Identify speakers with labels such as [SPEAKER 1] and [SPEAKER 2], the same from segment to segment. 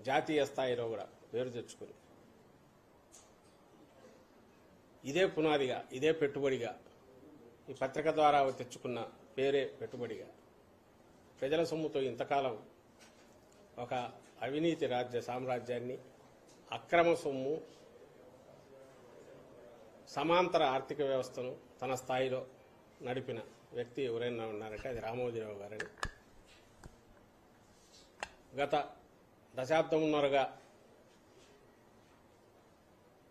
[SPEAKER 1] జాతీయ స్థాయిలో కూడా పేరు తెచ్చుకుని ఇదే పునాదిగా, ఇదే పెట్టుబడిగా, ఈ పత్రిక ద్వారా తెచ్చుకున్న పేరే పెట్టుబడిగా ప్రజల సొమ్ముతో ఇంతకాలం ఒక అవినీతి సామ్రాజ్యాన్ని, అక్రమ సొమ్ము, సమాంతర ఆర్థిక వ్యవస్థను తన స్థాయిలో నడిపిన వ్యక్తి ఎవరైనా ఉన్నారంటే అది రామోజీరావు గారని. గత దశాబ్దమున్నరగా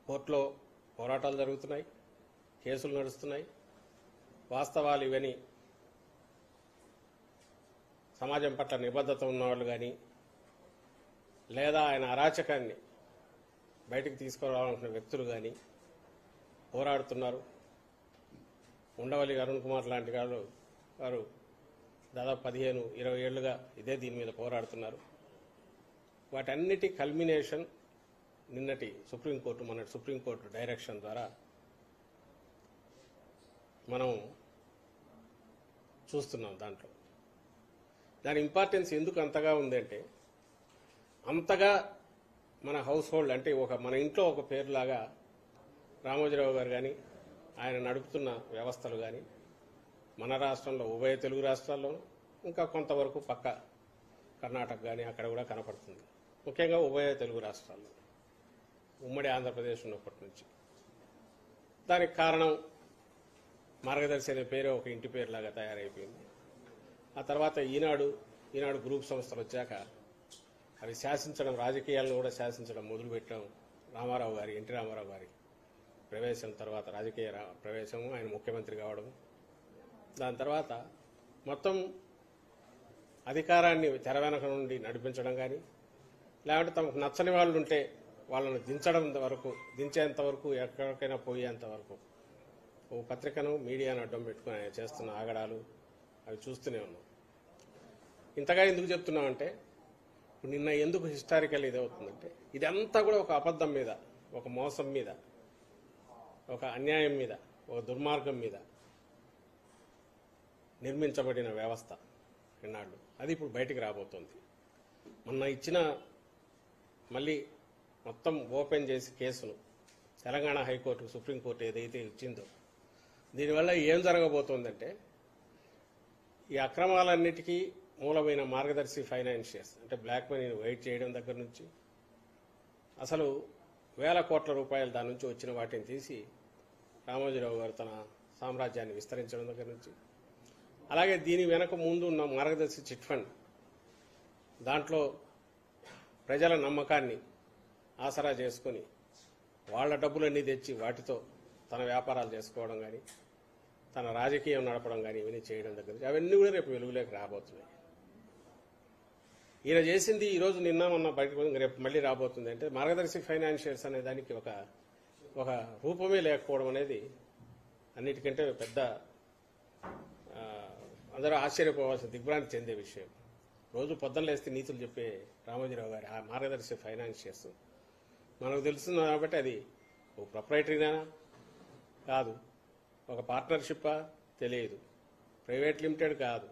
[SPEAKER 1] కోర్టులో పోరాటాలు జరుగుతున్నాయి, కేసులు నడుస్తున్నాయి. వాస్తవాలు ఇవని సమాజం పట్ల నిబద్ధత ఉన్నవాళ్ళు కానీ, లేదా ఆయన అరాచకాన్ని బయటికి తీసుకురావాలనుకున్న వ్యక్తులు కానీ పోరాడుతున్నారు. ఉండవల్లి అరుణ్ కుమార్ లాంటి వారు దాదాపు 15-20 ఏళ్లుగా ఇదే దీని మీద పోరాడుతున్నారు. వాటన్నిటి కల్మినేషన్ నిన్నటి సుప్రీంకోర్టు డైరెక్షన్ ద్వారా మనం చూస్తున్నాం. దాంట్లో దాని ఇంపార్టెన్స్ ఎందుకు అంతగా ఉందంటే, అంతగా మన హౌస్ హోల్డ్ అంటే మన ఇంట్లో ఒక పేరులాగా రామోజీరావు గారు కానీ, ఆయన నడుపుతున్న వ్యవస్థలు కానీ మన రాష్ట్రంలో, ఉభయ తెలుగు రాష్ట్రాల్లోనూ, ఇంకా కొంతవరకు పక్క కర్ణాటక కానీ అక్కడ కూడా కనపడుతుంది. ముఖ్యంగా ఉభయ తెలుగు రాష్ట్రాల్లో, ఉమ్మడి ఆంధ్రప్రదేశ్ ఉన్నప్పటి నుంచి. దానికి కారణం మార్గదర్శి అనే పేరు ఒక ఇంటి పేరులాగా తయారైపోయింది. ఆ తర్వాత ఈనాడు గ్రూప్ సంస్థలు వచ్చాక అవి శాసించడం, రాజకీయాలను కూడా శాసించడం మొదలుపెట్టడం ఎన్టీ రామారావు గారి ప్రవేశం తర్వాత, రాజకీయ ప్రవేశము, ఆయన ముఖ్యమంత్రి కావడం. దాని తర్వాత మొత్తం అధికారాన్ని తెర వెనక నుండి నడిపించడం కానీ, లేకపోతే తమకు నచ్చని వాళ్ళు ఉంటే వాళ్ళను దించేంత వరకు, ఎక్కడికైనా పోయేంత వరకు ఓ పత్రికను, మీడియాను అడ్డం పెట్టుకుని ఆయన చేస్తున్న ఆగడాలు అవి చూస్తూనే ఉన్నాం. ఇంతగా ఎందుకు చెప్తున్నామంటే, నిన్న ఎందుకు హిస్టారికల్ ఇది అవుతుందంటే, ఇదంతా కూడా ఒక అబద్ధం మీద, ఒక మోసం మీద, ఒక అన్యాయం మీద, ఒక దుర్మార్గం మీద నిర్మించబడిన వ్యవస్థ ఎన్నాళ్ళు. అది ఇప్పుడు బయటికి రాబోతోంది. మొన్న ఇచ్చిన మళ్ళీ మొత్తం ఓపెన్ చేసి కేసును తెలంగాణ హైకోర్టు, సుప్రీంకోర్టు ఏదైతే ఇచ్చిందో, దీనివల్ల ఏం జరగబోతోందంటే, ఈ అక్రమాలన్నిటికీ మూలమైన మార్గదర్శి ఫైనాన్షియర్స్ అంటే బ్లాక్ మనీని వైట్ చేయడం దగ్గర నుంచి, అసలు వేల కోట్ల రూపాయలు దాని నుంచి వచ్చిన వాటిని తీసి రామోజీరావు గారు తన సామ్రాజ్యాన్ని విస్తరించడం దగ్గర నుంచి, అలాగే దీని వెనక ముందు ఉన్న మార్గదర్శి చిట్ ఫండ్, దాంట్లో ప్రజల నమ్మకాన్ని ఆసరా చేసుకుని వాళ్ల డబ్బులన్నీ తెచ్చి వాటితో తన వ్యాపారాలు చేసుకోవడం కానీ, తన రాజకీయం నడపడం కానీ ఇవన్నీ చేయడం దగ్గర నుంచి అవన్నీ కూడా రేపు వెలుగులోకి రాబోతున్నాయి. ఈయన చేసింది ఈరోజు నిన్న మొన్న బయటకు రేపు మళ్ళీ రాబోతుంది. అంటే మార్గదర్శి ఫైనాన్షియర్స్ అనే దానికి ఒక రూపమే లేకపోవడం అనేది అన్నిటికంటే పెద్ద, అందరూ ఆశ్చర్యపోవాల్సిన, దిగ్భ్రాంతి చెందే విషయం. రోజు పొద్దున్న లేస్తే నీతులు చెప్పే రామోజీరావు గారి ఆ మార్గదర్శి ఫైనాన్షియర్స్ మనకు తెలుస్తుంది కాబట్టి అది ఓ ప్రొప్రైటరీనా కాదు, ఒక పార్ట్నర్షిప్పా తెలియదు, ప్రైవేట్ లిమిటెడ్ కాదు,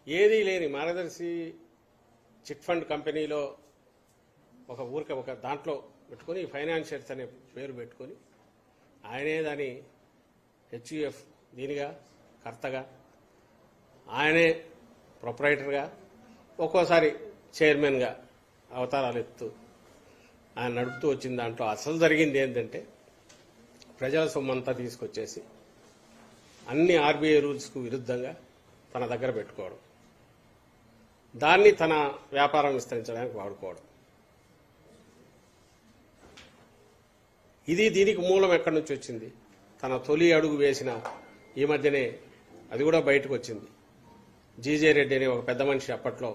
[SPEAKER 1] ఏదీ లేని మార్గదర్శి చిట్ ఫండ్ కంపెనీలో ఒక దాంట్లో పెట్టుకుని ఫైనాన్షియర్స్ అనే పేరు పెట్టుకుని ఆయనే దాని హెచ్యుఎఫ్ దీనిగా కర్తగా, ఆయనే ప్రొప్రైటర్గా, ఒక్కోసారి చైర్మన్గా అవతారాలు ఎత్తు ఆయన నడుపుతూ వచ్చిన దాంట్లో అసలు జరిగింది ఏంటంటే, ప్రజల సొమ్మంతా తీసుకొచ్చేసి అన్ని ఆర్బీఐ రూల్స్కు విరుద్ధంగా తన దగ్గర పెట్టుకోవడం, దాన్ని తన వ్యాపారం విస్తరించడానికి వాడుకోవడం. దీనికి మూలం ఎక్కడి నుంచి వచ్చింది? తన తొలి అడుగు వేసిన ఈ మధ్యనే అది కూడా బయటకు వచ్చింది. జీజే రెడ్డి అనే ఒక పెద్ద మనిషి అప్పట్లో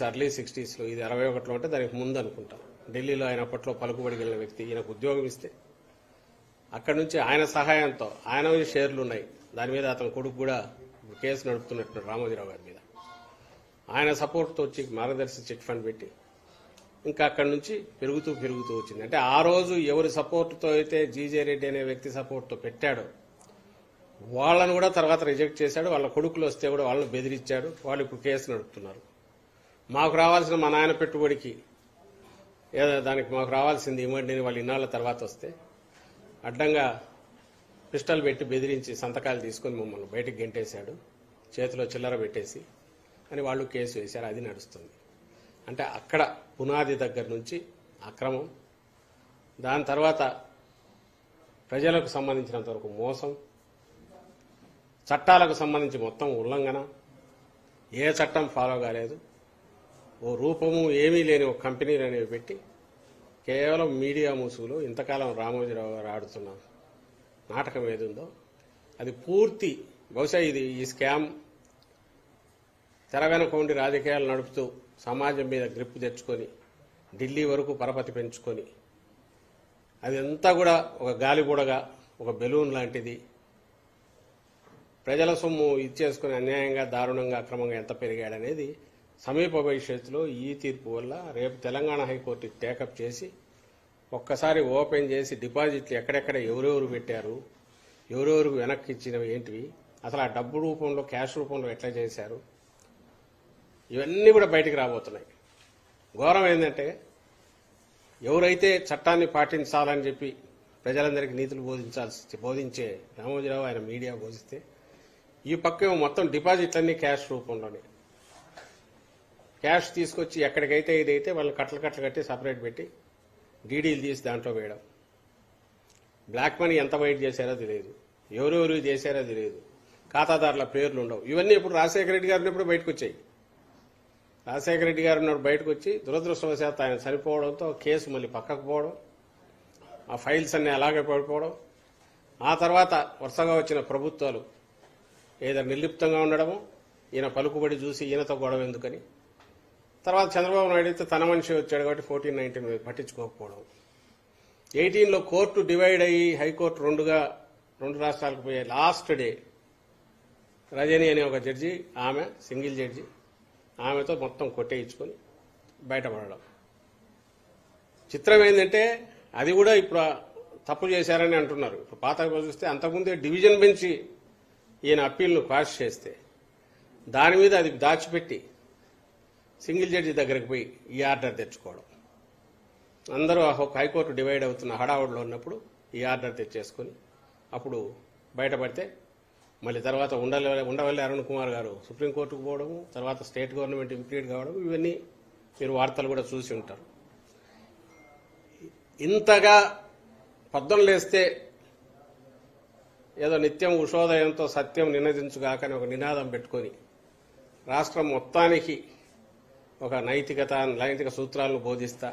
[SPEAKER 1] ఎర్లీ 60s ఇది 61లో అంటే దానికి ముందు అనుకుంటా, ఢిల్లీలో ఆయన అప్పట్లో పలుకుబడి కలిగిన వ్యక్తి. ఈయనకు ఉద్యోగం ఇస్తే అక్కడి నుంచి ఆయన సహాయంతో, ఆయన షేర్లు ఉన్నాయి, దాని మీద అతని కొడుకు కూడా కేసు నడుపుతున్నట్టు రామోజీరావు గారి మీద, ఆయన సపోర్ట్తో వచ్చి మార్గదర్శి చిట్ ఫండ్ పెట్టి ఇంకా అక్కడి నుంచి పెరుగుతూ వచ్చింది. అంటే ఆ రోజు ఎవరి సపోర్ట్తో అయితే జీజే రెడ్డి అనే వ్యక్తి సపోర్ట్తో పెట్టాడో వాళ్ళను కూడా తర్వాత రిజెక్ట్ చేశాడు. వాళ్ళ కొడుకులు వస్తే కూడా వాళ్ళని బెదిరించాడు. వాళ్ళు ఇప్పుడు కేసు నడుపుతున్నారు. మాకు రావాల్సిన మా నాయన పెట్టుబడికి ఏదో దానికి మాకు రావాల్సింది ఇవ్వండి అని వాళ్ళు ఇన్నాళ్ళ తర్వాత వస్తే అడ్డంగా పిస్టల్ పెట్టి బెదిరించి సంతకాలు తీసుకొని మమ్మల్ని బయటికి గెంటేశాడు, చేతిలో చిల్లర పెట్టేసి అని వాళ్ళు కేసు వేశారు. అది నడుస్తుంది. అంటే అక్కడ పునాది దగ్గర నుంచి అక్రమం, దాని తర్వాత ప్రజలకు సంబంధించినంత వరకు మోసం, చట్టాలకు సంబంధించి మొత్తం ఉల్లంఘన, ఏ చట్టం ఫాలో కాలేదు, ఓ రూపము ఏమీ లేని ఒక కంపెనీలు అనేవి పెట్టి కేవలం మీడియా ముసుగులో ఇంతకాలం రామోజీరావు గారు ఆడుతున్న నాటకం ఏది ఉందో అది పూర్తి, బహుశా ఈ స్కామ్ తెర వెనక ఉండి రాజకీయాలు నడుపుతూ సమాజం మీద గ్రిప్ తెచ్చుకొని ఢిల్లీ వరకు పరపతి పెంచుకొని అదంతా కూడా ఒక గాలిబుడగా, ఒక బెలూన్ లాంటిది, ప్రజల సొమ్ము ఇచ్చేసుకుని అన్యాయంగా, దారుణంగా, అక్రమంగా ఎంత పెరిగాడనేది సమీప భవిష్యత్తులో ఈ తీర్పు వల్ల రేపు తెలంగాణ హైకోర్టు టేకప్ చేసి ఒక్కసారి ఓపెన్ చేసి డిపాజిట్లు ఎక్కడెక్కడ ఎవరెవరు పెట్టారు, ఎవరెవరికి వెనక్కి ఇచ్చినవి ఏంటివి, అసలు ఆ డబ్బు రూపంలో, క్యాష్ రూపంలో ఎట్లా చేశారు, ఇవన్నీ కూడా బయటికి రాబోతున్నాయి. ఘోరం ఏంటంటే ఎవరైతే చట్టాన్ని పాటించాలని చెప్పి ప్రజలందరికీ నీతులు బోధించే రామోజీరావు ఆయన మీడియా బోధిస్తే ఈ పక్క మొత్తం డిపాజిట్లన్నీ క్యాష్ రూపంలోనే, క్యాష్ తీసుకొచ్చి ఎక్కడికైతే ఇదైతే వాళ్ళు కట్టలు కట్టి సపరేట్ పెట్టి డీడీలు తీసి దాంట్లో వేయడం. బ్లాక్ మనీ ఎంత బయట చేశారో తెలియదు, ఎవరెవరు చేశారో తెలియదు, ఖాతాదారుల పేర్లు ఉండవు. ఇవన్నీ ఇప్పుడు రాజశేఖర రెడ్డి గారిని ఇప్పుడు బయటకు వచ్చాయి. రాజశేఖర రెడ్డి గారు ఉన్నప్పుడు బయటకు వచ్చి దురదృష్టవశాత్తు ఆయన చనిపోవడంతో కేసు మళ్ళీ పక్కకు పోవడం, ఆ ఫైల్స్ అన్నీ అలాగే పడిపోవడం, ఆ తర్వాత వరుసగా వచ్చిన ప్రభుత్వాలు ఏదో నిర్లిప్తంగా ఉండడము, ఈయన పలుకుబడి చూసి ఈయనతో గొడవ ఎందుకని, తర్వాత చంద్రబాబు నాయుడు అయితే తన మనిషి వచ్చాడు కాబట్టి 14-19 పట్టించుకోకపోవడం, 18లో కోర్టు డివైడ్ అయ్యి హైకోర్టు రెండు రాష్ట్రాలకు పోయే లాస్ట్ డే రజని అనే ఒక జడ్జి, ఆమె సింగిల్ జడ్జి, ఆమెతో మొత్తం కొట్టేయించుకొని బయటపడడం. చిత్రం ఏంటంటే అది కూడా ఇప్పుడు తప్పు చేశారని అంటున్నారు. ఇప్పుడు పాత చూస్తే అంతకుముందే డివిజన్ బెంచ్ ఈయన అప్పీల్ను క్వాష్ చేస్తే దాని మీద అది దాచిపెట్టి సింగిల్ జడ్జి దగ్గరికి పోయి ఈ ఆర్డర్ తెచ్చుకోవడం. అందరూ హైకోర్టు డివైడ్ అవుతున్న హడావుడిలో ఉన్నప్పుడు ఈ ఆర్డర్ తెచ్చేసుకొని అప్పుడు బయటపడితే మళ్ళీ తర్వాత ఉండవల్లి అరుణ్ కుమార్ గారు సుప్రీంకోర్టుకు పోవడము, తర్వాత స్టేట్ గవర్నమెంట్ ఇంప్లీడ్ కావడం, ఇవన్నీ మీరు వార్తలు కూడా చూసి ఉంటారు. ఇంతగా పొద్దున లేస్తే ఏదో నిత్యం ఉషోదయంతో సత్యం నినదించుగాకని ఒక నినాదం పెట్టుకొని రాష్ట్రం మొత్తానికి ఒక నైతిక సూత్రాలను బోధిస్తా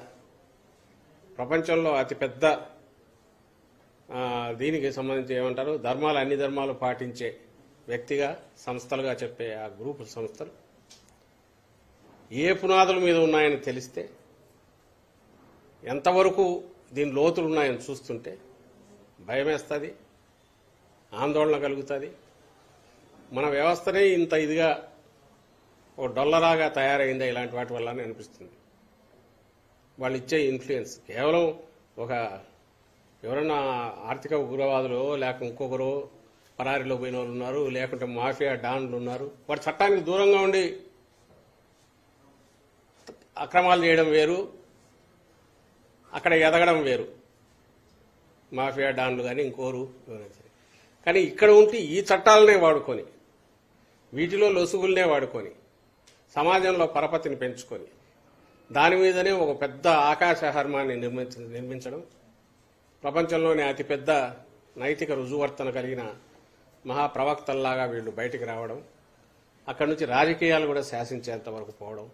[SPEAKER 1] ప్రపంచంలో అతిపెద్ద దీనికి సంబంధించి ఏమంటారు ధర్మాలు, అన్ని ధర్మాలు పాటించే వ్యక్తిగా, సంస్థలుగా చెప్పే ఆ గ్రూపు సంస్థలు ఏ పునాదుల మీద ఉన్నాయని తెలిస్తే, ఎంతవరకు దీని లోతులు ఉన్నాయని చూస్తుంటే భయమేస్తుంది, ఆందోళన కలుగుతుంది. మన వ్యవస్థనే ఇంత ఇదిగా ఒక డొల్లరాగా తయారైందా ఇలాంటి వాటి వల్ల అని అనిపిస్తుంది. వాళ్ళు ఇచ్చే ఇన్ఫ్లుయెన్స్ కేవలం ఒక ఎవరన్నా ఆర్థిక ఉగ్రవాదులు, లేక ఇంకొకరు పరారీలో పోయిన వాళ్ళు ఉన్నారు, లేకుంటే మాఫియా డాన్లు ఉన్నారు. వాడు చట్టానికి దూరంగా ఉండి అక్రమాలు చేయడం వేరు, అక్కడ ఎదగడం వేరు. మాఫియా డాన్లు కానీ ఇంకోరు కానీ ఇక్కడ ఉంటే ఈ చట్టాలనే వాడుకొని, వీటిలో లొసుగులనే వాడుకొని, సమాజంలో పరపతిని పెంచుకొని, దాని మీదనే ఒక పెద్ద ఆకాశ హర్మాన్ని నిర్మించడం, ప్రపంచంలోనే అతిపెద్ద నైతిక రుజువర్తన కలిగిన మహాప్రవక్తల్లాగా వీళ్ళు బయటికి రావడం, అక్కడి నుంచి రాజకీయాలు కూడా శాసించేంత వరకు పోవడం,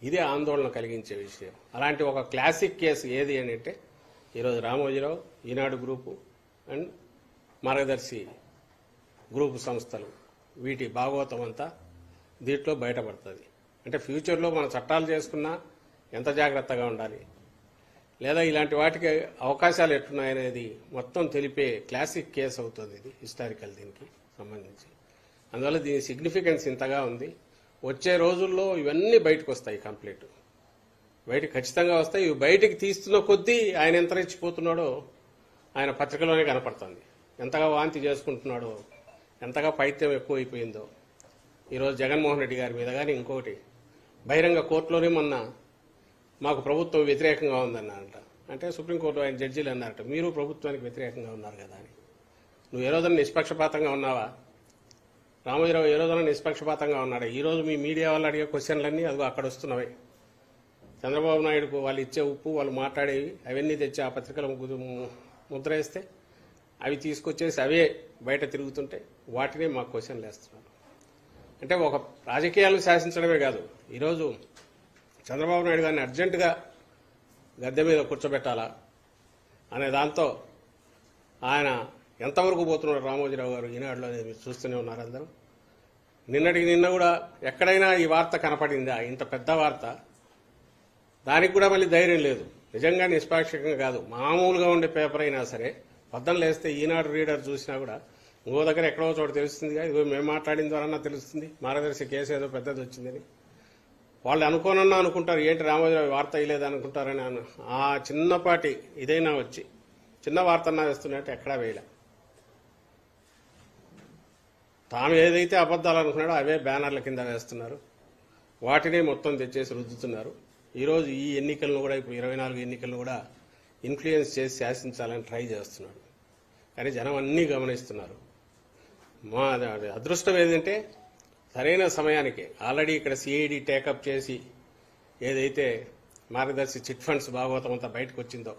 [SPEAKER 1] ఇదే ఆందోళన కలిగించే విషయం. అలాంటి ఒక క్లాసిక్ కేసు ఏది అని అంటే ఈరోజు రామోజీరావు, ఈనాడు గ్రూపు అండ్ మార్గదర్శి గ్రూపు సంస్థలు, వీటి భాగవతం అంతా దీంట్లో బయటపడుతుంది. అంటే ఫ్యూచర్లో మన చట్టాలు చేసుకున్నా ఎంత జాగ్రత్తగా ఉండాలి, లేదా ఇలాంటి వాటికి అవకాశాలు ఎట్టున్నాయనేది మొత్తం తెలిపే క్లాసిక్ కేసు అవుతుంది ఇది, హిస్టారికల్ దీనికి సంబంధించి. అందువల్ల దీని సిగ్నిఫికెన్స్ ఇంతగా ఉంది. వచ్చే రోజుల్లో ఇవన్నీ బయటకు వస్తాయి, కంప్లీట్ బయటకు ఖచ్చితంగా వస్తాయి. ఇవి బయటికి తీస్తున్న కొద్దీ ఆయన ఎంత రెచ్చిపోతున్నాడో ఆయన పత్రికలోనే కనపడుతుంది. ఎంతగా వాంతి చేసుకుంటున్నాడో, ఎంతగా పైత్యం ఎక్కువైపోయిందో. ఈరోజు జగన్మోహన్ రెడ్డి గారి మీద కానీ ఇంకొకటి బహిరంగ కోర్టులోనే మొన్న మాకు ప్రభుత్వం వ్యతిరేకంగా ఉందన్నారంట. అంటే సుప్రీంకోర్టు ఆయన జడ్జీలు అన్నారట, మీరు ప్రభుత్వానికి వ్యతిరేకంగా ఉన్నారు కదా అని. నువ్వు ఏ రోజున నిష్పక్షపాతంగా ఉన్నావా? రామోజీరావు ఏ రోజున నిష్పక్షపాతంగా ఉన్నాడు? ఈ రోజు మీ మీడియా వాళ్ళు అడిగే క్వశ్చన్లన్నీ అదిగో అక్కడ వస్తున్నవి. చంద్రబాబు నాయుడుకు వాళ్ళు ఇచ్చే ఉప్పు, వాళ్ళు మాట్లాడేవి అవన్నీ తెచ్చి ఆ పత్రికల ముద్ర వేస్తే అవి తీసుకొచ్చేసి అవే బయట తిరుగుతుంటే వాటినే మాకు క్వశ్చన్లు వేస్తున్నారు. అంటే ఒక రాజకీయాలను శాసించడమే కాదు, ఈరోజు చంద్రబాబు నాయుడు గారిని అర్జెంటుగా గద్దె మీద కూర్చోబెట్టాలా అనే దాంతో ఆయన ఎంతవరకు పోతున్నాడు రామోజీరావు గారు ఈనాడులో అనేది మీరు చూస్తూనే ఉన్నారు అందరూ. నిన్నటికి నిన్న కూడా ఎక్కడైనా ఈ వార్త కనపడిందా? ఇంత పెద్ద వార్త, దానికి కూడా మళ్ళీ ధైర్యం లేదు. నిజంగా నిష్పాక్షికంగా కాదు, మామూలుగా ఉండే పేపర్ అయినా సరే పొద్దున లేస్తే ఈనాడు రీడర్ చూసినా కూడా ఇంకో దగ్గర ఎక్కడో చోట తెలుస్తుందిగా, ఇదిగో మేము మాట్లాడిన ద్వారా తెలుస్తుంది మార్గదర్శి కేసు ఏదో పెద్దది వచ్చిందని. వాళ్ళు అనుకోనన్నా అనుకుంటారు, ఏంటి రామోజీరావు వార్త వేయలేదు అనుకుంటారని. ఆ చిన్నపాటి ఇదైనా వచ్చి చిన్న వార్త అన్నా వేస్తున్నట్టు ఎక్కడా వేయలే. తాము ఏదైతే అబద్దాలు అనుకున్నాడో అవే బ్యానర్ల కింద వేస్తున్నారు, వాటినే మొత్తం తెచ్చేసి రుద్దుతున్నారు. ఈరోజు ఈ ఎన్నికలను కూడా, ఇప్పుడు 24 ఎన్నికలను కూడా ఇన్ఫ్లుయెన్స్ చేసి శాసించాలని ట్రై చేస్తున్నాడు. కానీ జనం అన్నీ గమనిస్తున్నారు. మా అదృష్టం ఏంటంటే సరైన సమయానికి ఆల్రెడీ ఇక్కడ సిఐడి టేకప్ చేసి ఏదైతే మార్గదర్శి చిట్ ఫండ్స్ భాగవతం అంతా బయటకు వచ్చిందో,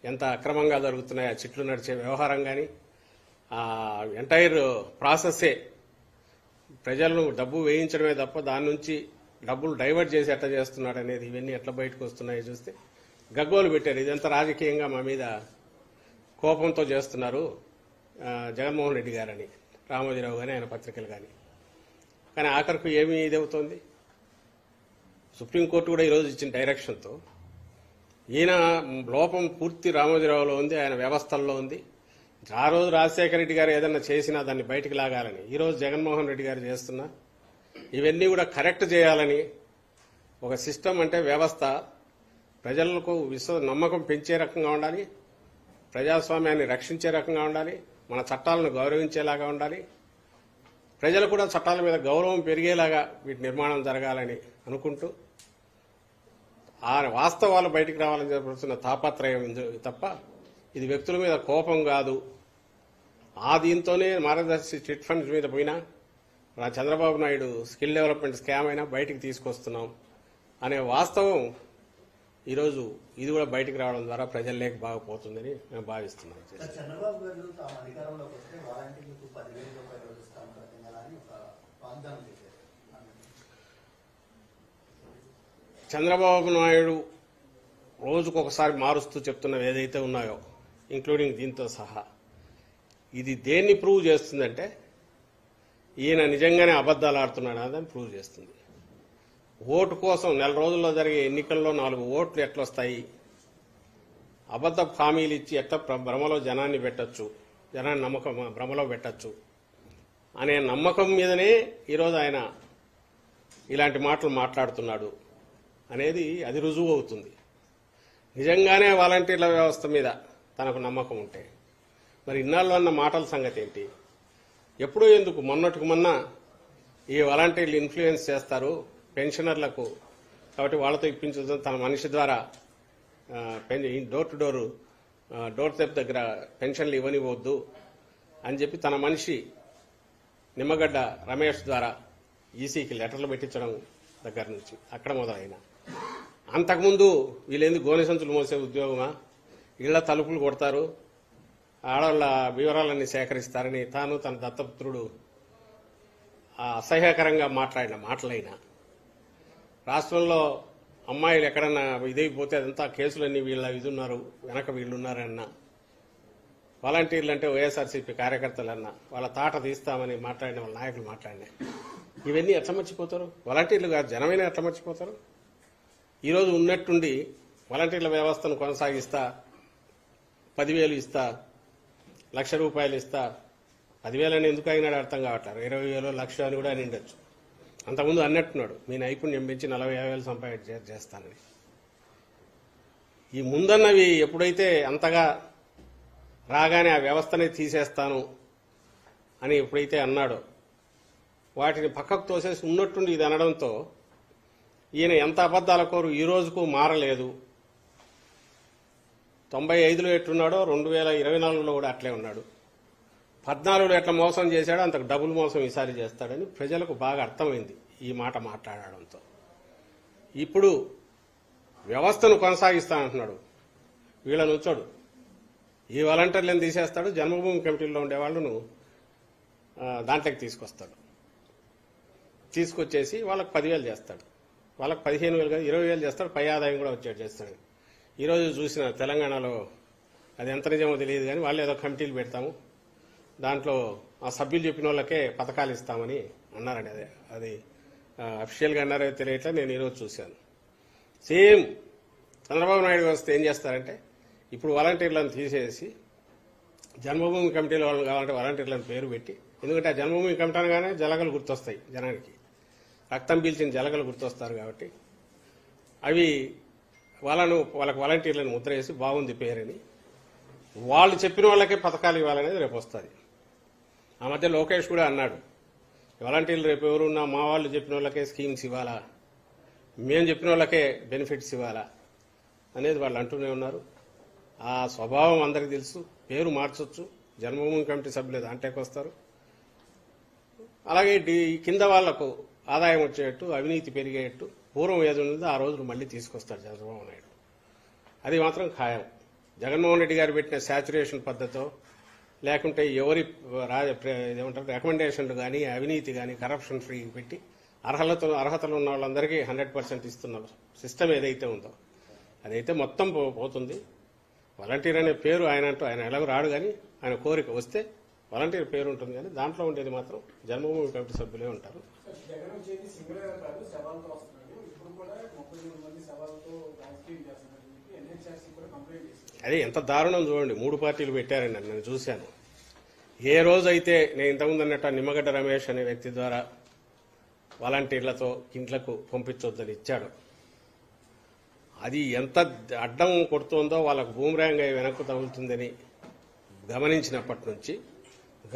[SPEAKER 1] ఎంత అక్రమంగా జరుగుతున్నాయి ఆ చిట్లు నడిచే వ్యవహారం కానీ, ఆ ఎంటైర్ ప్రాసెస్సే ప్రజలను డబ్బు వేయించడమే తప్ప దాని నుంచి డబ్బులు డైవర్ట్ చేసి ఎట్లా చేస్తున్నాడు అనేది, ఇవన్నీ ఎట్లా బయటకు వస్తున్నాయో చూస్తే గగ్గోలు పెట్టారు. ఇదంతా రాజకీయంగా మా మీద కోపంతో చేస్తున్నారు జగన్మోహన్ రెడ్డి గారని, రామోజీరావు కానీ ఆయన పత్రికలు కానీ. కానీ ఆఖరికి ఏమి ఇదవుతోంది? సుప్రీంకోర్టు కూడా ఈరోజు ఇచ్చిన డైరెక్షన్తో ఈయన లోపం పూర్తి రామోజీరావులో ఉంది, ఆయన వ్యవస్థల్లో ఉంది. ఆ రోజు రాజశేఖర రెడ్డి గారు ఏదన్నా చేసినా దాన్ని బయటికి లాగాలని ఈరోజు జగన్మోహన్ రెడ్డి గారు చేస్తున్నా, ఇవన్నీ కూడా కరెక్ట్ చేయాలని ఒక సిస్టమ్ అంటే వ్యవస్థ ప్రజలకు నమ్మకం పెంచే రకంగా ఉండాలి, ప్రజాస్వామ్యాన్ని రక్షించే రకంగా ఉండాలి, మన చట్టాలను గౌరవించేలాగా ఉండాలి, ప్రజలు కూడా చట్టాల మీద గౌరవం పెరిగేలాగా వీటి నిర్మాణం జరగాలని అనుకుంటూ ఆ వాస్తవాలు బయటికి రావాలని చెప్పాల్సిన తాపత్రయం తప్ప ఇది వ్యక్తుల మీద కోపం కాదు. ఆ దీంతోనే మార్గదర్శి చిట్ ఫండ్స్ మీద పోయినా, Chandrababu Naidu skill development scam అయినా బయటికి తీసుకొస్తున్నాం అనే వాస్తవం ఈరోజు ఇది కూడా బయటికి రావడం ద్వారా ప్రజల్లోకి బాగుపోతుందని మేము భావిస్తున్నాం.
[SPEAKER 2] చంద్రబాబు గారు తాము అధికారంలోకి వస్తే వాలంటీర్లకు 10,000 రూపాయలు ఇస్తాం ప్రతి నెల అని ఒక వాగ్దానం చేశారు.
[SPEAKER 1] చంద్రబాబు నాయుడు రోజుకొకసారి మారుస్తూ చెప్తున్నవి ఏదైతే ఉన్నాయో, ఇంక్లూడింగ్ దీంతో సహా, ఇది దేన్ని ప్రూవ్ చేస్తుందంటే ఈయన నిజంగానే అబద్దాలు ఆడుతున్నాడు అని ప్రూవ్ చేస్తుంది. ఓటు కోసం నెల రోజుల్లో జరిగే ఎన్నికల్లో 4 ఓట్లు ఎట్లొస్తాయి, అబద్ద హామీలు ఇచ్చి ఎట్లా భ్రమలో జనాన్ని పెట్టచ్చు, జనాన్ని నమ్మకం భ్రమలో పెట్టచ్చు అనే నమ్మకం మీదనే ఈరోజు ఆయన ఇలాంటి మాటలు మాట్లాడుతున్నాడు అనేది అది రుజువు అవుతుంది. నిజంగానే వాలంటీర్ల వ్యవస్థ మీద తనకు నమ్మకం ఉంటే మరి ఇన్నాళ్ళు అన్న మాటల సంగతి ఏంటి? ఎప్పుడూ ఎందుకు మొన్నటికి మొన్న ఈ వాలంటీర్లు ఇన్ఫ్లుయెన్స్ చేస్తారు పెన్షనర్లకు, కాబట్టి వాళ్ళతో ఇప్పించడం తన మనిషి ద్వారా డోర్ టు డోర్ స్టెప్ దగ్గర పెన్షన్లు ఇవ్వనివ్వద్దు అని చెప్పి తన మనిషి నిమ్మగడ్డ రమేష్ ద్వారా ఈసీకి లెటర్లు పెట్టించడం దగ్గర నుంచి అక్కడ మొదలైన, అంతకుముందు వీళ్ళేంది గోనె సంచులు మోసే ఉద్యోగమా, ఇళ్ల తలుపులు కొడతారు, ఆడవాళ్ళ వివరాలన్నీ సేకరిస్తారని తాను తన దత్తపుత్రుడు అసహ్యకరంగా మాట్లాడిన మాటలైనా, రాష్ట్రంలో అమ్మాయిలు ఎక్కడన్నా ఇదైపోతే అదంతా కేసులన్నీ వీళ్ళ ఇదున్నారు వెనక వీళ్ళున్నారన్న, వాలంటీర్లు అంటే వైఎస్ఆర్సీపీ కార్యకర్తలన్నా వాళ్ళ తాట తీస్తామని మాట్లాడిన వాళ్ళ నాయకులు మాట్లాడినా, ఇవన్నీ ఎట్లా మర్చిపోతారు? వాలంటీర్లు కాదు జనమైన ఎట్లా మర్చిపోతారు? ఈరోజు ఉన్నట్టుండి వాలంటీర్ల వ్యవస్థను కొనసాగిస్తా, 10,000 ఇస్తా, 1,00,000 రూపాయలు ఇస్తా, 10,000 అని ఎందుకు అయినాడు అర్థం కావట్లేదు, 20,000 1,00,000 అని కూడా అని ఉండొచ్చు. అంతకుముందు అన్నట్టున్నాడు మీ నైపుణ్యం పెంచి 40,000 సంపాదన చేస్తానని. ఈ ముందన్నవి ఎప్పుడైతే అంతగా రాగానే ఆ వ్యవస్థనే తీసేస్తాను అని ఎప్పుడైతే అన్నాడో వాటిని పక్కకు తోసేసి ఉన్నట్టుండి ఇది అనడంతో ఈయన ఎంత అబద్ధాల కోరు ఈ రోజుకు మారలేదు. 95లో ఎట్లున్నాడో 2024లో కూడా అట్లే ఉన్నాడు. 14లో ఎట్లా మోసం చేశాడో అంతకు డబుల్ మోసం ఈసారి చేస్తాడని ప్రజలకు బాగా అర్థమైంది ఈ మాట మాట్లాడడంతో. ఇప్పుడు వ్యవస్థను కొనసాగిస్తానంటున్నాడు. వీళ్ళని ఉంచాడు, ఈ వాలంటీర్లను తీసేస్తాడు, జన్మభూమి కమిటీలో ఉండే వాళ్ళను దాంట్లోకి తీసుకొస్తాడు. తీసుకొచ్చేసి వాళ్ళకి 10,000 చేస్తాడు, వాళ్ళకి 15,000 కాదు 20,000 చేస్తాడు, పై ఆదాయం కూడా వచ్చేట్టు చేస్తాడు. ఈరోజు చూసిన తెలంగాణలో అది ఎంత నిజమో తెలియదు కానీ వాళ్ళు ఏదో కమిటీలు పెడతాము, దాంట్లో ఆ సభ్యులు చెప్పిన వాళ్ళకే పథకాలు ఇస్తామని అన్నారండి. అది అఫీషియల్గా అన్నారో తెలియట్లే, నేను ఈరోజు చూశాను. సేమ్ చంద్రబాబు నాయుడు వస్తే ఏం చేస్తారంటే ఇప్పుడు వాలంటీర్లను తీసేసి జన్మభూమి కమిటీలో వాళ్ళు కావాలంటే వాలంటీర్లను పేరు పెట్టి, ఎందుకంటే ఆ జన్మభూమి కమిటీ అనగానే జలగలు గుర్తొస్తాయి జనానికి, రక్తం పీల్చిన జలగలు గుర్తొస్తారు కాబట్టి అవి వాళ్ళకి వాలంటీర్లను ముద్ర వేసి బాగుంది పేరని వాళ్ళు చెప్పిన వాళ్ళకే పథకాలు ఇవ్వాలనేది రేపు వస్తుంది. ఆ మధ్య లోకేష్ కూడా అన్నాడు, వాలంటీర్లు రేపు ఎవరున్నా మా వాళ్ళు చెప్పిన వాళ్ళకే స్కీమ్స్ ఇవ్వాలా, మేము చెప్పిన వాళ్ళకే బెనిఫిట్స్ ఇవ్వాలా అనేది వాళ్ళు అంటూనే ఉన్నారు. ఆ స్వభావం అందరికీ తెలుసు. పేరు మార్చొచ్చు, జన్మభూమి కమిటీ సభ్యులు దాంట్లోకి వస్తారు. అలాగే కింద వాళ్లకు ఆదాయం వచ్చేటట్టు, అవినీతి పెరిగేటట్టు పూర్వం ఏది ఉందో ఆ రోజులు మళ్లీ తీసుకొస్తారు చంద్రబాబు నాయుడు. అది మాత్రం ఖాయం. జగన్మోహన్ రెడ్డి గారు పెట్టిన శాచురేషన్ పద్ధతో లేకుంటే ఎవరి ఏమంటారు రికమెండేషన్లు కానీ అవినీతి కానీ కరప్షన్ ఫ్రీ పెట్టి అర్హతలు ఉన్న వాళ్ళందరికీ 100% ఇస్తున్న సిస్టమ్ ఏదైతే ఉందో అదైతే మొత్తం పోతుంది. వాలంటీర్ అనే పేరు ఆయన ఎలాగో రాడు, కానీ ఆయన కోరిక వస్తే వాలంటీర్ పేరు ఉంటుంది, కానీ దాంట్లో ఉండేది మాత్రం జన్మభూమి కమిటీ సభ్యులే ఉంటారు. అదే ఎంత దారుణం చూడండి. 3 పార్టీలు పెట్టారండి, నేను చూశాను. ఏ రోజైతే నేను ఇంతకుముందు అన్నట్టు నిమ్మగడ్డ రమేష్ అనే వ్యక్తి ద్వారా వాలంటీర్లతో ఇంట్లకు పంపించొద్దని ఇచ్చాడు, అది ఎంత అడ్డం కొడుతుందో వాళ్ళకు బూమరాంగా వెనక్కు తగులుతుందని గమనించినప్పటి నుంచి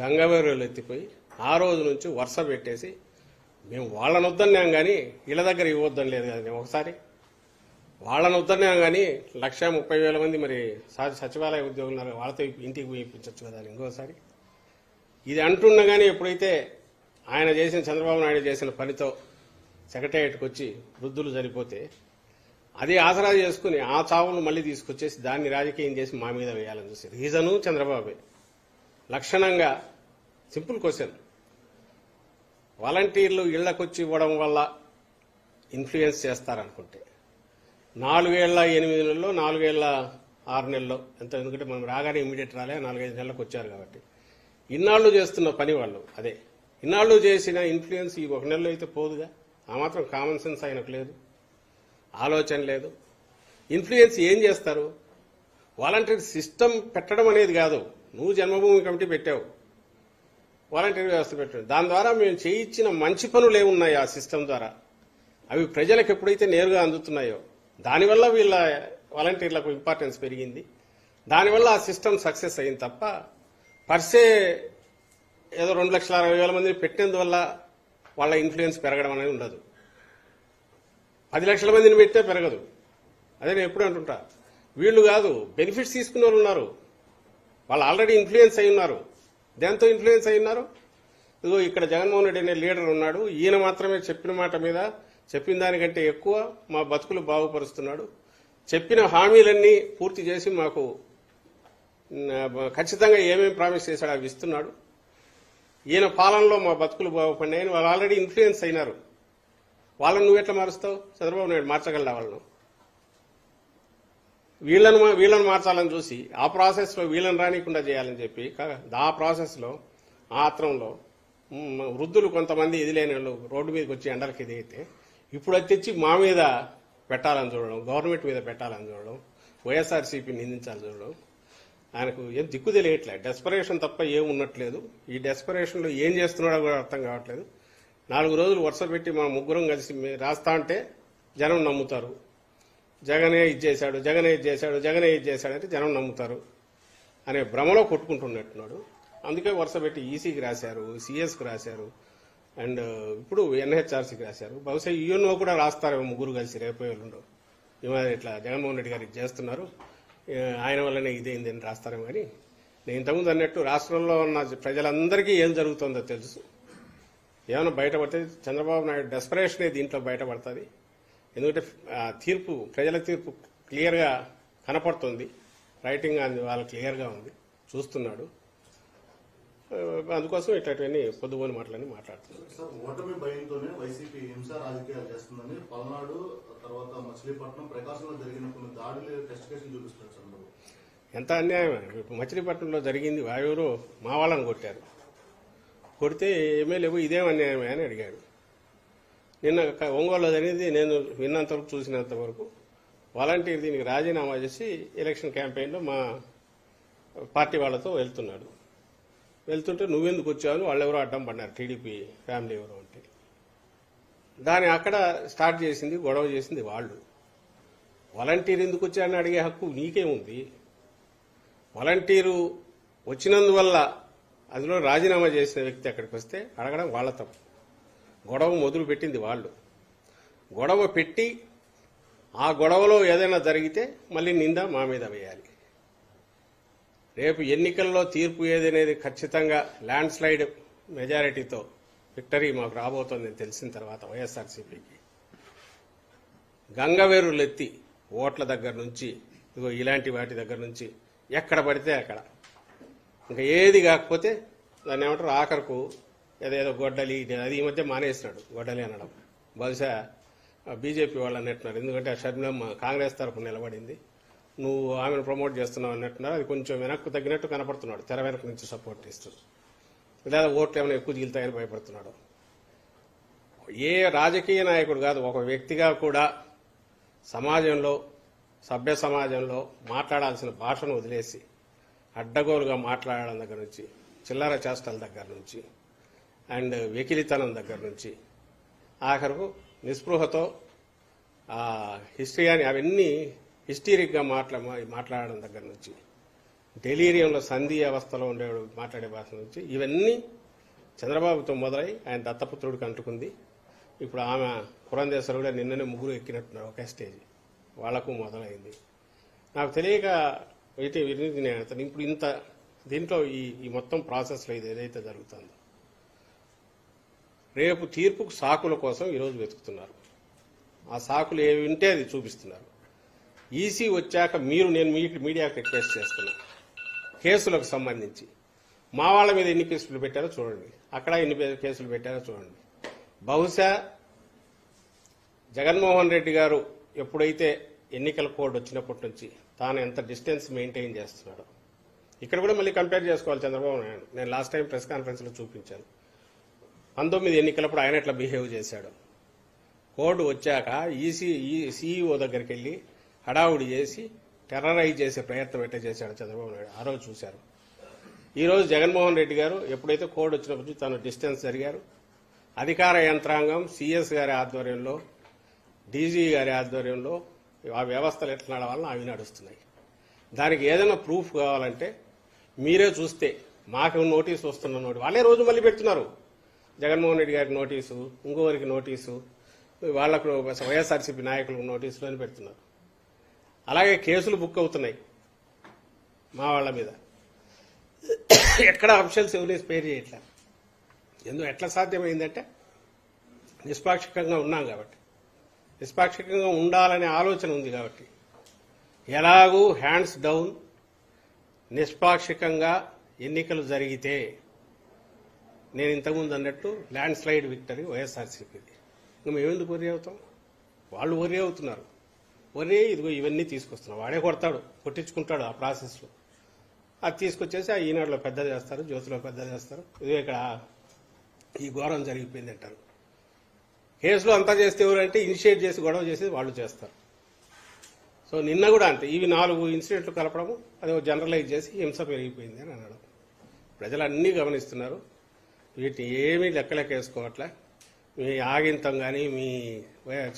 [SPEAKER 1] గంగవేరులు ఎత్తిపోయి ఆ రోజు నుంచి వరుస పెట్టేసి మేము వాళ్ళని వద్దన్నాం కానీ ఇళ్ల దగ్గర ఇవ్వద్దని లేదు కదా. ఒకసారి వాళ్ళని వద్దన్నాం కానీ 130,000 మంది మరి సచివాలయ ఉద్యోగులు ఉన్నారు, వాళ్ళతో ఇంటికి ఇప్పించవచ్చు కదా అని ఇంకోసారి ఇది అంటున్నా కానీ ఎప్పుడైతే ఆయన చేసిన చంద్రబాబు నాయుడు చేసిన పనితో సెక్రటేరియట్కి వచ్చి వృద్ధులు చనిపోతే అది ఆసరా చేసుకుని ఆ చావును మళ్లీ తీసుకొచ్చేసి దాన్ని రాజకీయం చేసి మా మీద వేయాలని చూసి రీజను చంద్రబాబే. లక్షణంగా సింపుల్ క్వశ్చన్, వాలంటీర్లు ఇళ్లకొచ్చి ఇవ్వడం వల్ల ఇన్ఫ్లుయెన్స్ చేస్తారనుకుంటే 4 ఏళ్ల 8 నెలల్లో 4 ఏళ్ల 6 నెలల్లో ఎంత, ఎందుకంటే మనం రాగానే ఇమీడియట్ రాలే, 4-5 నెలలకు వచ్చారు కాబట్టి ఇన్నాళ్లు చేస్తున్న పని వాళ్ళు అదే. ఇన్నాళ్లు చేసిన ఇన్ఫ్లుయెన్స్ ఈ 1 నెలలో అయితే పోదుగా. ఆ మాత్రం కామన్ సెన్స్ ఆయనకు లేదు, ఆలోచన లేదు. ఇన్ఫ్లుయెన్స్ ఏం చేస్తారు? వాలంటీర్ సిస్టమ్ పెట్టడం అనేది కాదు. నువ్వు జన్మభూమి కమిటీ పెట్టావు, వాలంటీర్ వ్యవస్థ పెట్టావు, దాని ద్వారా మేము చేయించిన మంచి పనులు ఏమున్నాయి ఆ సిస్టమ్ ద్వారా, అవి ప్రజలకు ఎప్పుడైతే నేరుగా అందుతున్నాయో దానివల్ల వీళ్ళ వాలంటీర్లకు ఇంపార్టెన్స్ పెరిగింది, దానివల్ల ఆ సిస్టమ్ సక్సెస్ అయింది తప్ప పర్సే ఏదో 2,60,000 మందిని పెట్టినందువల్ల వాళ్ళ ఇన్ఫ్లుయెన్స్ పెరగడం అనేది ఉండదు. 10 లక్షల మందిని పెట్టే పెరగదు. అదే నేను ఎప్పుడు అంటుంటా, వీళ్ళు కాదు బెనిఫిట్స్ తీసుకునే వాళ్ళు ఉన్నారు, వాళ్ళు ఆల్రెడీ ఇన్ఫ్లుయెన్స్ అయి ఉన్నారు. దేంతో ఇన్ఫ్లుయెన్స్ అయి ఉన్నారు? ఇదిగో ఇక్కడ జగన్మోహన్ రెడ్డి అనే లీడర్ ఉన్నాడు, ఈయన మాత్రమే చెప్పిన మాట మీద చెప్పిన దానికంటే ఎక్కువ మా బతుకులు బాగుపరుస్తున్నాడు, చెప్పిన హామీలన్నీ పూర్తి చేసి మాకు ఖచ్చితంగా ఏమేమి ప్రామిస్ చేశాడో అవి ఇస్తున్నాడు, ఈయన పాలనలో మా బతుకులు బాగుపడినాయని వాళ్ళు ఆల్రెడీ ఇన్ఫ్లుయెన్స్ అయినారు. వాళ్ళని నువ్వు ఎట్లా మారుస్తావు? చంద్రబాబు నాయుడు మార్చగలడా వాళ్ళను? వీళ్ళను మార్చాలని చూసి ఆ ప్రాసెస్ లో వీళ్ళని రానికుండా చేయాలని చెప్పి ఆ ప్రాసెస్ లో ఆ ఆత్రంలో వృద్ధులు కొంతమంది ఇది లేని వాళ్ళు రోడ్డు మీదకి వచ్చి ఎండలకి ఎదిగితే ఇప్పుడు అది తెచ్చి మా మీద పెట్టాలని చూడడం, గవర్నమెంట్ మీద పెట్టాలని చూడడం, వైఎస్ఆర్సీపీ నిందించాలని చూడడం, ఆయనకు ఏం దిక్కు తెలియట్లేదు. డెస్పరేషన్ తప్ప ఏం ఉన్నట్లేదు. ఈ డెస్పరేషన్ లో ఏం చేస్తున్నాడో కూడా అర్థం కావట్లేదు. 4 రోజులు వరుస పెట్టి మా ముగ్గురం కలిసి రాస్తా అంటే జనం నమ్ముతారు. జగనే ఇది చేశాడు, జగనే ఇది చేశాడు, జగనే ఇది చేశాడంటే జనం నమ్ముతారు అనే భ్రమలో కొట్టుకుంటున్నట్టున్నాడు. అందుకే వరుస పెట్టి ఈసీకి రాశారు, సిఎస్కి రాశారు, అండ్ ఇప్పుడు ఎన్హెచ్ఆర్సీకి రాశారు. బహుశా యూఎన్ఓ కూడా రాస్తారేమో ముగ్గురు కలిసి రేపు ఎల్లుండో. ఇట్లా జగన్మోహన్ రెడ్డి గారికి చేస్తున్నారు, ఆయన వల్లనే ఇదేందని రాస్తారేమో. కానీ నేను ఇంతకుముందు అన్నట్టు రాష్ట్రంలో ఉన్న ప్రజలందరికీ ఏం జరుగుతుందో తెలుసు. ఏమైనా బయటపడితే చంద్రబాబు నాయుడు డెస్పరేషనే దీంట్లో బయటపడుతుంది. ఎందుకంటే తీర్పు, ప్రజల తీర్పు క్లియర్గా కనపడుతుంది. రైటింగ్ అది వాళ్ళు క్లియర్గా ఉంది, చూస్తున్నాడు. అందుకోసం ఇట్లాంటివన్నీ పొద్దుపోని మాటలని మాట్లాడుతున్నారు.
[SPEAKER 3] సార్, ఓటమి భయంతోనే వైసీపీ హింసా రాజకీయాలు చేస్తుందని పల్నాడు, తర్వాత మచిలీపట్నం, ప్రకాశంలో జరిగిన కొన్ని దాడులు టెస్ట్ కేసులు చూపిస్తున్నారు చంద్రబాబు.
[SPEAKER 1] ఎంత అన్యాయం! ఇప్పుడు మచిలీపట్నంలో జరిగింది, ఎవరో మా వాళ్ళని కొట్టారు. కొడితే ఎమ్మెల్యే ఇదేం అన్యాయమే అని అడిగాడు. నిన్న ఒంగోలులో జరిగింది, నేను విన్నంతవరకు చూసినంత వరకు వాలంటీర్ దీనికి రాజీనామా చేసి ఎలక్షన్ క్యాంపెయిన్లో మా పార్టీ వాళ్ళతో వెళ్తున్నాడు. వెళ్తుంటే నువ్వెందుకు వచ్చావని వాళ్ళెవరో అడ్డం పడినారు, టీడీపీ ఫ్యామిలీ ఎవరో అంటే. దాన్ని అక్కడ స్టార్ట్ చేసింది, గొడవ చేసింది వాళ్ళు. వాలంటీర్ ఎందుకు వచ్చారని అడిగే హక్కు నీకేముంది? వాలంటీరు వచ్చినందువల్ల అందులో రాజీనామా చేసిన వ్యక్తి అక్కడికి వస్తే అడగడం వాళ్ళ తప్పు. గొడవ మొదలు పెట్టింది వాళ్ళు. గొడవ పెట్టి ఆ గొడవలో ఏదైనా జరిగితే మళ్ళీ నింద మా మీద వేయాలి. రేపు ఎన్నికల్లో తీర్పు ఏదనేది ఖచ్చితంగా ల్యాండ్ స్లైడ్ మెజారిటీతో విక్టరీ మాకు రాబోతోందని తెలిసిన తర్వాత వైఎస్ఆర్సీపీకి గంగవేరులెత్తి ఓట్ల దగ్గర నుంచి ఇలాంటి వాటి దగ్గర నుంచి ఎక్కడ పడితే అక్కడ ఇంకా ఏది కాకపోతే దాన్ని ఏమంటారు ఆఖరకు ఏదేదో గొడ్డలి, అది ఈ మధ్య మానేసినాడు గొడ్డలి అనడం. బహుశా బీజేపీ వాళ్ళు అన్నట్టున్నారు, ఎందుకంటే షర్మిలమ్మ కాంగ్రెస్ తరఫున నిలబడింది, నువ్వు ఆమెను ప్రమోట్ చేస్తున్నావు అన్నట్టున్నారు. అది కొంచెం వెనక్కు తగ్గినట్టు కనపడుతున్నాడు, తెర వెనక నుంచి సపోర్ట్ ఇస్తూ. లేదా ఓట్లు ఏమైనా ఎక్కువ దిగుతాయని భయపడుతున్నాడు. ఏ రాజకీయ నాయకుడు కాదు, ఒక వ్యక్తిగా కూడా సమాజంలో, సభ్య సమాజంలో మాట్లాడాల్సిన భాషను వదిలేసి అడ్డగోలుగా మాట్లాడడం దగ్గర నుంచి, చిల్లర చేష్టల దగ్గర నుంచి, అండ్ వెకిలితనం దగ్గర నుంచి, ఆఖరుకు నిస్పృహతో హిస్టరీ అని అవన్నీ హిస్టీరిక్గా మాట్లాడడం దగ్గర నుంచి, డెలీరియంలో సంధి అవస్థలో ఉండేవాడు మాట్లాడే భాష నుంచి, ఇవన్నీ చంద్రబాబుతో మొదలై ఆయన దత్తపుత్రుడికి అంటుకుంది. ఇప్పుడు ఆమె పురంధేశ్వరు కూడా నిన్ననే ముగ్గురు ఎక్కినట్టున్నారు ఒకే స్టేజ్, వాళ్లకు మొదలైంది. నాకు తెలియక ఇప్పుడు ఇంత దీంట్లో ఈ మొత్తం ప్రాసెస్లో ఇది ఏదైతే జరుగుతుందో, రేపు తీర్పుకు సాకుల కోసం ఈరోజు వెతుకుతున్నారు. ఆ సాకులు ఏవి ఉంటే అది చూపిస్తున్నారు. ఈసీ వచ్చాక నేను మీడియాకు రిక్వెస్ట్ చేస్తున్నా, కేసులకు సంబంధించి మా వాళ్ళ మీద ఎన్ని కేసులు పెట్టారో చూడండి, అక్కడ ఎన్ని కేసులు పెట్టారో చూడండి. బహుశా జగన్మోహన్ రెడ్డి గారు ఎప్పుడైతే ఎన్నికల కోడ్ వచ్చినప్పటి నుంచి తాను ఎంత డిస్టెన్స్ మెయింటైన్ చేస్తున్నాడో, ఇక్కడ కూడా మళ్ళీ కంపేర్ చేసుకోవాలి చంద్రబాబు నాయుడు. నేను లాస్ట్ టైం ప్రెస్ కాన్ఫరెన్స్లో చూపించాను, 19 ఎన్నికలప్పుడు ఆయన ఎట్లా బిహేవ్ చేశాడు. కోడ్ వచ్చాక సీఈఓ దగ్గరికి వెళ్ళి హడావుడి చేసి టెర్రరైజ్ చేసే ప్రయత్నం ఎట్లా చేశాడు చంద్రబాబు నాయుడు, ఆ రోజు చూశారు. ఈరోజు జగన్మోహన్ రెడ్డి గారు ఎప్పుడైతే కోడ్ వచ్చినప్పుడు తను డిస్టెన్స్ జరిగారు. అధికార యంత్రాంగం సిఎస్ గారి ఆధ్వర్యంలో, డీజీ గారి ఆధ్వర్యంలో ఆ వ్యవస్థలు ఎట్లా నడవాలని అవి నడుస్తున్నాయి. దానికి ఏదైనా ప్రూఫ్ కావాలంటే మీరే చూస్తే, మాకు నోటీసు వస్తున్న వాళ్ళే రోజు మళ్ళీ పెడుతున్నారు. జగన్మోహన్ రెడ్డి గారికి నోటీసు, ఇంకోరికి నోటీసు, వాళ్లకు వైఎస్ఆర్సీపీ నాయకులకు నోటీసులు అని పెడుతున్నారు. అలాగే కేసులు బుక్ అవుతున్నాయి మా వాళ్ళ మీద. ఎక్కడ ఆప్షన్స్ ఎవరు స్పేర్ చేయట్లా. ఎట్లా సాధ్యమైందంటే నిష్పాక్షికంగా ఉన్నాం కాబట్టి, నిష్పాక్షికంగా ఉండాలనే ఆలోచన ఉంది కాబట్టి, ఎలాగూ హ్యాండ్స్ డౌన్ నిష్పాక్షికంగా ఎన్నికలు జరిగితే నేను ఇంతకుముందు అన్నట్టు ల్యాండ్ స్లైడ్ విక్టరీ వైఎస్ఆర్సీపీది. ఇంకా మేమెందుకు వర్రీ అవుతాం? వాళ్ళు వర్రీ అవుతున్నారు. వర్రీ ఇదిగో ఇవన్నీ తీసుకొస్తున్నాం, వాడే కొడతాడు, కొట్టించుకుంటాడు ఆ ప్రాసెస్లో. అది తీసుకొచ్చేసి ఆ ఈనాడులో పెద్ద చేస్తారు, జ్యోతిలో పెద్ద చేస్తారు. ఇదిగో ఇక్కడ ఈ ఘోరం జరిగిపోయింది అంటారు. కేసులో అంతా చేస్తే ఎవరంటే ఇనిషియేట్ చేసి గొడవ చేసేది వాళ్ళు చేస్తారు. సో నిన్న కూడా అంతే, ఇవి 4 ఇన్సిడెంట్లు కలపడము, అది జనరలైజ్ చేసి హింస పెరిగిపోయింది అని అనడం. ప్రజలు అన్నీ గమనిస్తున్నారు. వీటిని ఏమీ లెక్కలేకేసుకోవట్లే. మీ ఆగింతం కానీ, మీ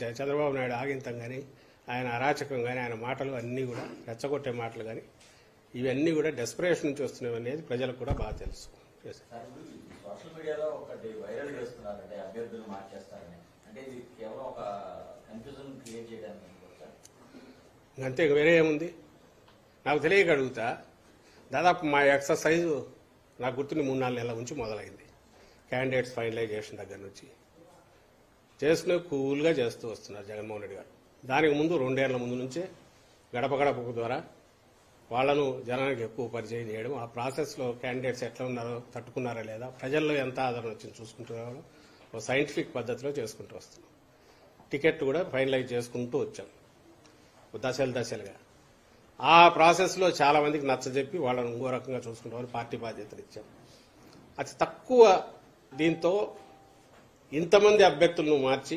[SPEAKER 1] చంద్రబాబు నాయుడు ఆగింతం కానీ, ఆయన అరాచకం కానీ, ఆయన మాటలు అన్నీ కూడా రెచ్చగొట్టే మాటలు కానీ, ఇవన్నీ కూడా డెస్పరేషన్ నుంచి వస్తున్నవి అనేది ప్రజలకు కూడా బాగా తెలుసు. చేశారు.
[SPEAKER 4] సార్, ఇప్పుడు సోషల్ మీడియాలో ఒకటి వైరల్ చేస్తున్నారంటే అభ్యర్థులు మార్చేస్తారని, అంటే ఇది కేవలం ఒక కన్ఫ్యూజన్ క్రియేట్ చేయడానికి అనుకోవచ్చా?
[SPEAKER 1] అంతే, ఇంక వేరే ఏముంది? నాకు తెలియక అడుగుతా. దాదాపు మా ఎక్సర్సైజు నాకు గుర్తుని 3-4 నెలల నుంచి మొదలైంది. క్యాండిడేట్స్ ఫైనలైజేషన్ దగ్గర నుంచి చేసుకునే కూల్గా చేస్తూ వస్తున్నారు జగన్మోహన్ రెడ్డి గారు. దానికి ముందు 2 ఏళ్ల ముందు నుంచే గడప గడప ద్వారా వాళ్లను జనానికి ఎక్కువ పరిచయం చేయడం, ఆ ప్రాసెస్లో క్యాండిడేట్స్ ఎట్లా ఉన్నారో, తట్టుకున్నారా లేదా, ప్రజల్లో ఎంత ఆదరణ వచ్చింది చూసుకుంటూ రావడం, ఒక సైంటిఫిక్ పద్ధతిలో చేసుకుంటూ వస్తున్నాం. టికెట్ కూడా ఫైనలైజ్ చేసుకుంటూ వచ్చాం దశలుగా. ఆ ప్రాసెస్లో చాలా మందికి నచ్చజెప్పి వాళ్ళని ఇంకో రకంగా చూసుకుంటామని పార్టీ బాధ్యతలు ఇచ్చాం. అతి తక్కువ దీంతో ఇంతమంది అభ్యర్థులను మార్చి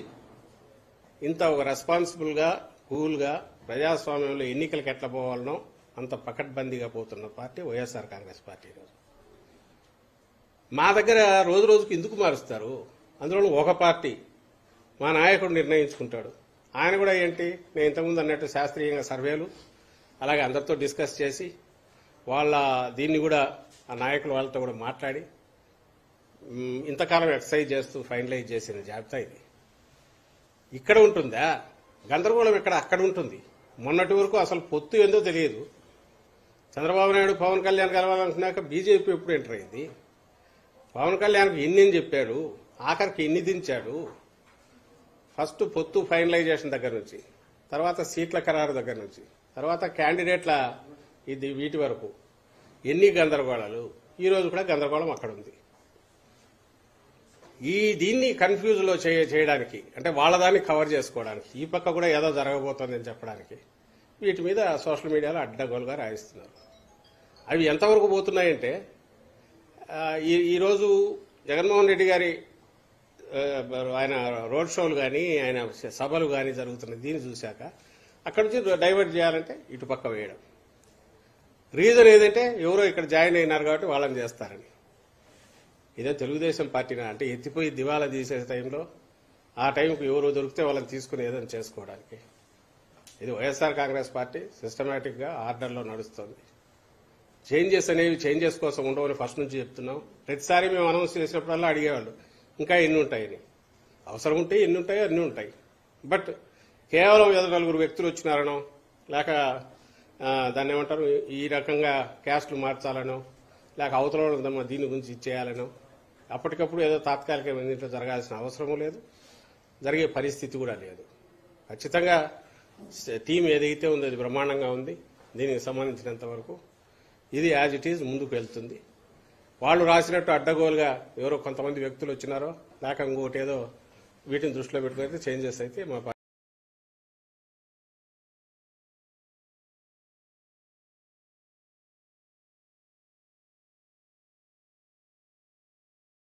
[SPEAKER 1] ఇంత ఒక రెస్పాన్సిబుల్గా కూల్గా ప్రజాస్వామ్యంలో ఎన్నికలకు ఎట్లా పోవాలనో అంత పకడ్బందీగా పోతున్న పార్టీ వైఎస్ఆర్ కాంగ్రెస్ పార్టీ. మా దగ్గర రోజు రోజుకు ఎందుకు మారుస్తారు? అందులో ఒక పార్టీ మా నాయకుడు నిర్ణయించుకుంటాడు. ఆయన కూడా ఏంటి, నేను ఇంతకుముందు అన్నట్టు శాస్త్రీయంగా సర్వేలు అలాగే అందరితో డిస్కస్ చేసి వాళ్ళ దీన్ని కూడా ఆ నాయకులు వాళ్ళతో కూడా మాట్లాడి ఇంతకాలం ఎక్సర్సైజ్ చేస్తూ ఫైనలైజ్ చేసిన జాబితా ఇది. ఇక్కడ ఉంటుందా గందరగోళం? ఇక్కడ అక్కడ ఉంటుంది. మొన్నటి వరకు అసలు పొత్తు ఏందో తెలియదు. చంద్రబాబు నాయుడు పవన్ కళ్యాణ్ కలవాలనుకున్నాక బీజేపీ ఎప్పుడు ఎంటర్ అయింది? పవన్ కళ్యాణ్కి ఎన్ని చెప్పాడు, ఆఖరికి ఎన్ని దించాడు? ఫస్ట్ పొత్తు ఫైనలైజేషన్ దగ్గర నుంచి, తర్వాత సీట్ల ఖరారు దగ్గర నుంచి, తర్వాత క్యాండిడేట్ల వీటి వరకు ఎన్ని గందరగోళాలు. ఈ రోజు కూడా గందరగోళం అక్కడ ఉంది. దీన్ని కన్ఫ్యూజ్లో చేయడానికి, అంటే వాళ్ళదాన్ని కవర్ చేసుకోవడానికి, ఈ పక్క కూడా ఏదో జరగబోతోందని చెప్పడానికి వీటి మీద సోషల్ మీడియాలో అడ్డగోలుగా రాయిస్తున్నారు. అవి ఎంతవరకు పోతున్నాయంటే, ఈరోజు జగన్మోహన్ రెడ్డి గారి ఆయన రోడ్ షోలు కానీ ఆయన సభలు కానీ జరుగుతున్న దీన్ని చూశాక అక్కడి నుంచి డైవర్ట్ చేయాలంటే ఇటు పక్క వేయడం. రీజన్ ఏదంటే ఎవరో ఇక్కడ జాయిన్ అయినారు కాబట్టి వాళ్ళని చేస్తారని. ఇదే తెలుగుదేశం పార్టీనా అంటే ఎత్తిపోయి దివాలా తీసే టైంలో ఆ టైంకు ఎవరు దొరికితే వాళ్ళని తీసుకుని ఏదైనా చేసుకోవడానికి. ఇది వైఎస్ఆర్ కాంగ్రెస్ పార్టీ సిస్టమేటిక్గా ఆర్డర్లో నడుస్తుంది. చేంజెస్ అనేవి చేంజెస్ కోసం ఉండవని ఫస్ట్ నుంచి చెప్తున్నాం. ప్రతిసారి మేము అనౌన్స్ చేసినప్పుడల్లా అడిగేవాళ్ళు ఇంకా ఎన్ని ఉంటాయని. అవసరం ఉంటే ఎన్ని ఉంటాయో అన్ని ఉంటాయి. బట్ కేవలం ఏదో 4 వ్యక్తులు వచ్చినారనో, లేక దాన్ని ఏమంటారు ఈ రకంగా క్యాస్ట్లు మార్చాలనో, లేక అవతల దీని గురించి ఇచ్చేయాలనో అప్పటికప్పుడు ఏదో తాత్కాలికమైన దీంట్లో జరగాల్సిన అవసరమూ లేదు, జరిగే పరిస్థితి కూడా లేదు. ఖచ్చితంగా టీం ఏదైతే ఉందో అది బ్రహ్మాండంగా ఉంది. దీనికి సంబంధించినంత వరకు ఇది యాజ్ ఇట్ ఈజ్ ముందుకు వెళ్తుంది. వాళ్ళు రాసినట్టు అడ్డగోలుగా ఎవరో కొంతమంది వ్యక్తులు వచ్చినారో, లేక ఇంకోటి ఏదో వీటిని దృష్టిలో పెట్టుకుని చేంజెస్ అయితే మా